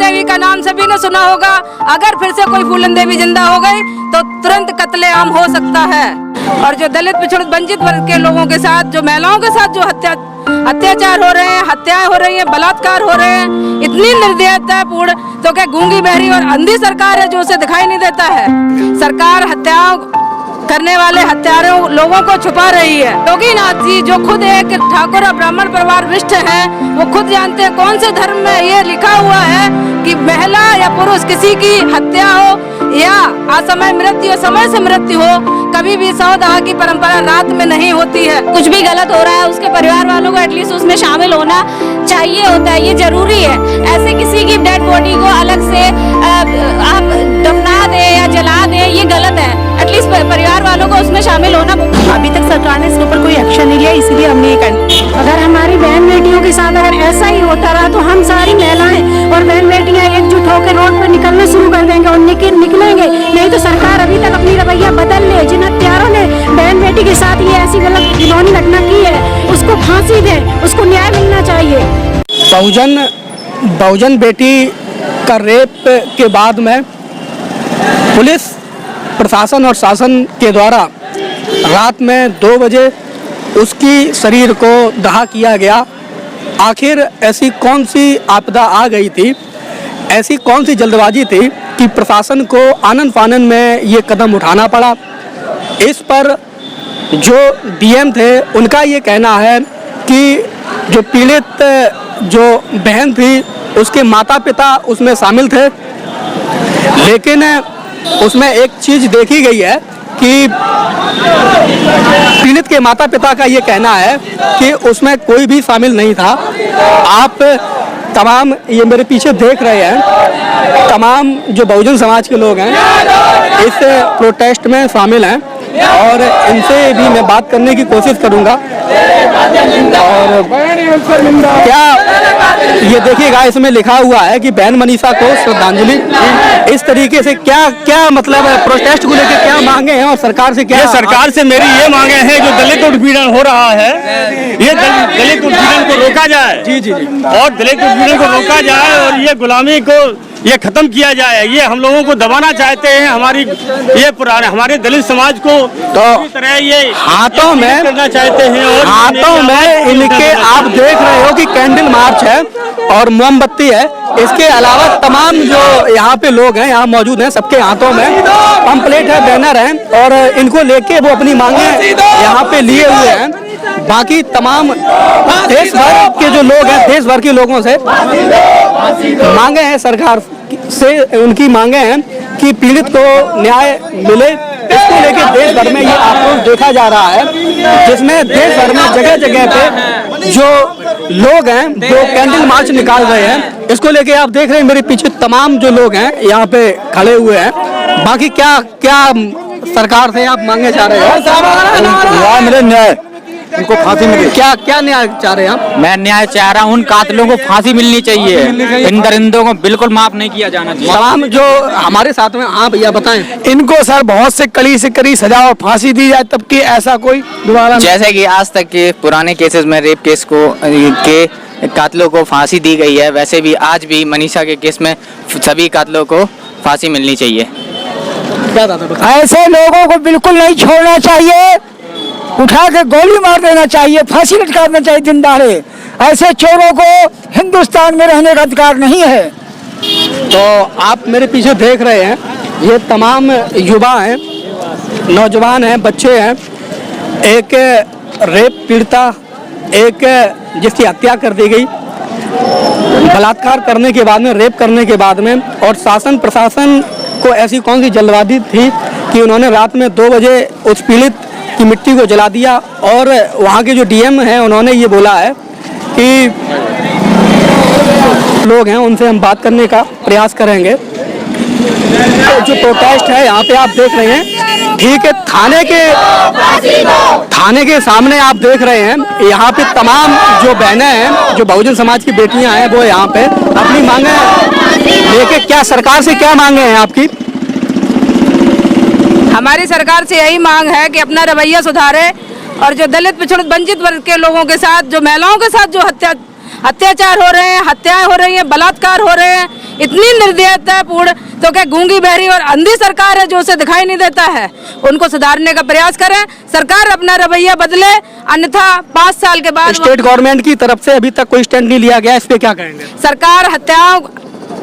देवी का नाम सभी ने सुना होगा। अगर फिर से कोई फूलन देवी जिंदा हो गई तो तुरंत कत्लेआम हो सकता है। और जो दलित पिछड़े वंचित वर्ग के लोगों के साथ, जो महिलाओं के साथ जो अत्याचार हो रहे हैं, हत्याएं हो रही हैं, बलात्कार हो रहे हैं, इतनी निर्दयतापूर्ण, तो क्या गूंगी बहरी और अंधी सरकार है जो उसे दिखाई नहीं देता है? सरकार हत्याओं करने वाले हत्यारों लोगों को छुपा रही है। योगीनाथ जी जो खुद एक ठाकुर और ब्राह्मण परिवार विष्ट हैं, वो खुद जानते हैं कौन से धर्म में ये लिखा हुआ है कि महिला या पुरुष किसी की हत्या हो या असमय मृत्यु, समय से मृत्यु हो, कभी भी सौदाह की परंपरा रात में नहीं होती है। कुछ भी गलत हो रहा है उसके परिवार वालों को एटलीस्ट उसमें शामिल होना चाहिए होता है, ये जरूरी है। ऐसे किसी की डेड बॉडी को अलग से आप दफना दें या जला दें, ये गलत है। एटलीस्ट परिवार वालों को उसमें शामिल होना। अभी तक सरकार ने इसके ऊपर कोई एक्शन नहीं लिया, इसीलिए हमने ये कर। अगर हमारी बहन बेटियों के साथ अगर ऐसा ही होता रहा तो हम सारी महिलाएं और बहन बेटियां एकजुट होकर रोड पर निकलना शुरू कर देंगे और निकलेंगे। नहीं तो सरकार अभी तक अपनी रवैया बदल ले। जिन हत्यारों ने बहन बेटी के साथ ये ऐसी गलत घिनौनी घटना की है, उसको फांसी दे, उसको न्याय मिलना चाहिए। बहुजन बेटी का रेप के बाद में पुलिस प्रशासन और शासन के द्वारा रात में 2 बजे उसकी शरीर को दाह किया गया। आखिर ऐसी कौन सी आपदा आ गई थी, ऐसी कौन सी जल्दबाजी थी कि प्रशासन को आनन फानन में ये कदम उठाना पड़ा? इस पर जो डीएम थे उनका ये कहना है कि जो पीड़ित जो बहन थी उसके माता पिता उसमें शामिल थे, लेकिन उसमें एक चीज़ देखी गई है कि पीड़ित के माता पिता का ये कहना है कि उसमें कोई भी शामिल नहीं था। आप तमाम ये मेरे पीछे देख रहे हैं, तमाम जो बहुजन समाज के लोग हैं इस प्रोटेस्ट में शामिल हैं और इनसे भी मैं बात करने की कोशिश करूंगा। और क्या ये देखिएगा, इसमें लिखा हुआ है कि बहन मनीषा को श्रद्धांजलि। इस तरीके से क्या क्या मतलब प्रोटेस्ट को लेकर क्या मांगे हैं और सरकार से क्या? ये सरकार से मेरी ये मांगे हैं, जो दलित उत्पीड़न हो रहा है, ये दलित उत्पीड़न को रोका जाए। जी जी जी। और दलित उत्पीड़न को रोका जाए और ये गुलामी को ये खत्म किया जाए। ये हम लोगों को दबाना चाहते हैं, हमारी ये पुराने हमारे दलित समाज को तो तरह ये हाथों में करना चाहते हैं। और हाथों में इनके आप देख रहे हो कि कैंडल मार्च है और मोमबत्ती है। इसके अलावा तमाम जो यहाँ पे लोग हैं, यहाँ मौजूद हैं, सबके हाथों में पंपलेट है, बैनर है और इनको लेके वो अपनी मांगे यहाँ पे लिए हुए हैं। बाकी तमाम देश भर के जो लोग हैं, देश भर के लोगों से मांगे हैं, सरकार से उनकी मांगे हैं कि पीड़ित को न्याय मिले। इसको लेके देश भर में ये आक्रोश देखा जा रहा है, जिसमें देश भर में जगह जगह पे जो लोग हैं जो कैंडल मार्च निकाल रहे हैं। इसको लेके आप देख रहे हैं मेरे पीछे तमाम जो लोग हैं यहाँ पे खड़े हुए हैं। बाकी क्या क्या सरकार से आप मांगे जा रहे हो? न्याय मिले, न्याय, उनको फांसी मिले। क्या क्या न्याय चाह रहे हैं आप? मैं न्याय चाह रहा हूँ, उन कातिलों को फांसी मिलनी चाहिए, इन दरिंदों को बिल्कुल माफ नहीं किया जाना चाहिए। तमाम जो हमारे साथ में, हाँ भैया बताएं। इनको सर बहुत से कड़ी सजा और फांसी दी जाए, तब कि ऐसा कोई दोबारा, जैसे कि आज तक के पुराने केसेस में रेप केस को के कातिलों को फांसी दी गई है, वैसे भी आज भी मनीषा के केस में सभी कातिलों को फांसी मिलनी चाहिए। ऐसे लोगों को बिल्कुल नहीं छोड़ना चाहिए, उठा के गोली मार देना चाहिए, फांसी लटका देना चाहिए दिन दहाड़े। ऐसे चोरों को हिंदुस्तान में रहने का अधिकार नहीं है। तो आप मेरे पीछे देख रहे हैं, ये तमाम युवा हैं, नौजवान हैं, बच्चे हैं। एक रेप पीड़िता, एक जिसकी हत्या कर दी गई, बलात्कार करने के बाद में, रेप करने के बाद में, और शासन प्रशासन को ऐसी कौन सी जल्दबाजी थी कि उन्होंने रात में 2 बजे उस पीड़ित की मिट्टी को जला दिया। और वहाँ के जो डीएम हैं उन्होंने ये बोला है कि लोग हैं उनसे हम बात करने का प्रयास करेंगे। तो जो प्रोटेस्ट है यहाँ पे आप देख रहे हैं, ठीक है, थाने के सामने आप देख रहे हैं, यहाँ पे तमाम जो बहनें हैं, जो बहुजन समाज की बेटियां हैं, वो यहाँ पे अपनी मांगे लेके, क्या सरकार से क्या मांगे हैं आपकी? हमारी सरकार से यही मांग है कि अपना रवैया सुधारे और जो दलित पिछड़े वंचित वर्ग के लोगों के साथ, जो महिलाओं के साथ जो अत्याचार हो रहे हैं, हत्याएं हो रही हैं, बलात्कार हो रहे हैं, इतनी निर्दयतापूर्ण, तो क्या गूंगी बहरी और अंधी सरकार है जो उसे दिखाई नहीं देता है? उनको सुधारने का प्रयास करें, सरकार अपना रवैया बदले, अन्यथा 5 साल के बाद स्टेट गवर्नमेंट की तरफ से अभी तक कोई स्टैंड नहीं लिया गया, इस पे क्या कहेंगे? सरकार हत्याओं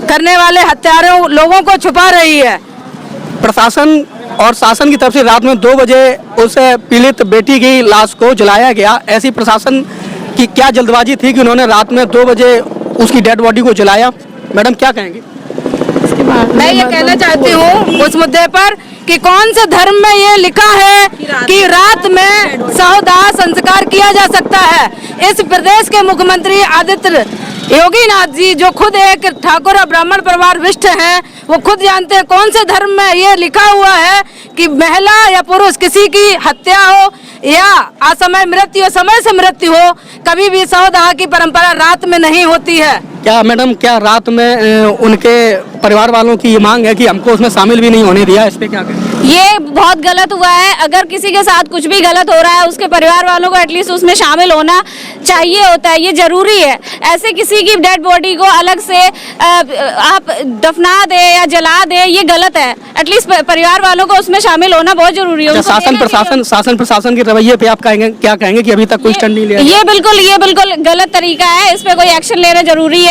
करने वाले हत्यारों लोगों को छुपा रही है। प्रशासन और शासन की तरफ से रात में 2 बजे उस पीड़ित बेटी की लाश को जलाया गया। ऐसी प्रशासन की क्या जल्दबाजी थी कि उन्होंने रात में 2 बजे उसकी डेड बॉडी को जलाया? मैडम क्या कहेंगे? मैं ये कहना चाहती हूँ उस मुद्दे पर कि कौन से धर्म में ये लिखा है कि रात में सहोदाह संस्कार किया जा सकता है? इस प्रदेश के मुख्यमंत्री आदित्य योगी नाथ जी, जो खुद एक ठाकुर और ब्राह्मण परिवार विष्ट हैं, वो खुद जानते हैं कौन से धर्म में ये लिखा हुआ है कि महिला या पुरुष किसी की हत्या हो या असमय मृत्यु या समय से मृत्यु हो, कभी भी सहोदाह की परंपरा रात में नहीं होती है। क्या मैडम, क्या रात में उनके परिवार वालों की ये मांग है कि हमको उसमें शामिल भी नहीं होने दिया? इस पे क्या कहें? ये बहुत गलत हुआ है। अगर किसी के साथ कुछ भी गलत हो रहा है, उसके परिवार वालों को एटलीस्ट उसमें शामिल होना चाहिए होता है, ये जरूरी है। ऐसे किसी की डेड बॉडी को अलग से आप दफना दे या जला दे, ये गलत है। एटलीस्ट परिवार वालों को उसमें शामिल होना बहुत जरूरी है। शासन प्रशासन के रवैये पे आप कहेंगे, क्या कहेंगे कि अभी तक कोई स्टैंड नहीं लिया? ये बिल्कुल गलत तरीका है। इस पे कोई एक्शन लेना जरूरी है।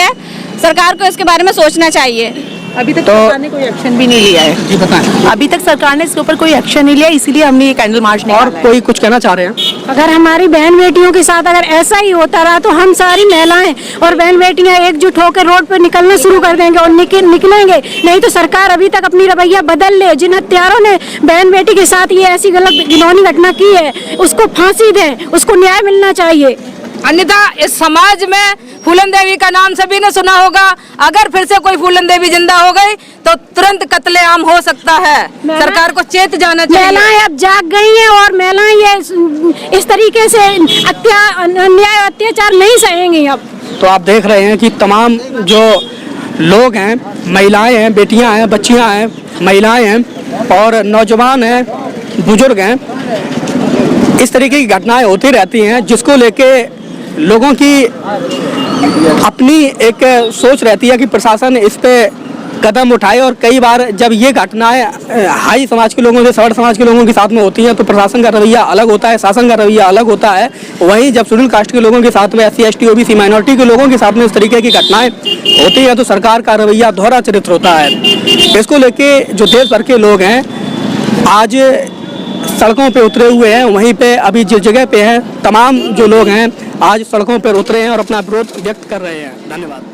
सरकार को इसके बारे में सोचना चाहिए। अभी तक सरकार ने कोई एक्शन भी नहीं लिया है। जी बताएं। अभी तक सरकार ने इसके ऊपर कोई एक्शन नहीं लिया, इसीलिए हमने ये कैंडल मार्च निकाला है। और कोई कुछ कहना चाह रहे हैं? अगर हमारी बहन बेटियों के साथ अगर ऐसा ही होता रहा तो हम सारी महिलाएं और बहन बेटियां एकजुट होकर रोड पर निकलना शुरू कर देंगे और निकलेंगे। नहीं तो सरकार अभी तक अपनी रवैया बदल ले। जिन हत्यारों ने बहन बेटी के साथ ये ऐसी गलत घिनौनी घटना की है, उसको फांसी दें, उसको न्याय मिलना चाहिए। अन्यथा इस समाज में फूलन देवी का नाम सभी ने सुना होगा। अगर फिर से कोई फूलन देवी जिंदा हो गई तो तुरंत कत्लेआम हो सकता है। सरकार को चेत जाना चाहिए। महिलाएं अब जाग गई हैं और महिलाएं ये इस तरीके से अन्याय अत्याचार नहीं सहेंगी अब। तो आप देख रहे हैं कि तमाम जो लोग हैं, महिलाएं हैं, बेटियां हैं, बच्चियां हैं, महिलाएं हैं और नौजवान हैं, बुजुर्ग हैं, इस तरीके की घटनाएं होती रहती हैं, जिसको लेके लोगों की अपनी एक सोच रहती है कि प्रशासन इस पे कदम उठाए। और कई बार जब ये घटनाएं हाई समाज के लोगों से सवर्ण समाज के लोगों के साथ में होती हैं तो प्रशासन का रवैया अलग होता है, शासन का रवैया अलग होता है। वहीं जब शेड्यूल कास्ट के लोगों के साथ में SC ST OBC माइनॉरिटी के लोगों के साथ में इस तरीके की घटनाएं होती हैं तो सरकार का रवैया दोहरा चरित्र होता है। इसको लेके जो देश भर के लोग हैं आज सड़कों पे उतरे हुए हैं। वहीं पे अभी जिस जगह पे हैं तमाम जो लोग हैं आज सड़कों पर उतरे हैं और अपना विरोध व्यक्त कर रहे हैं। धन्यवाद।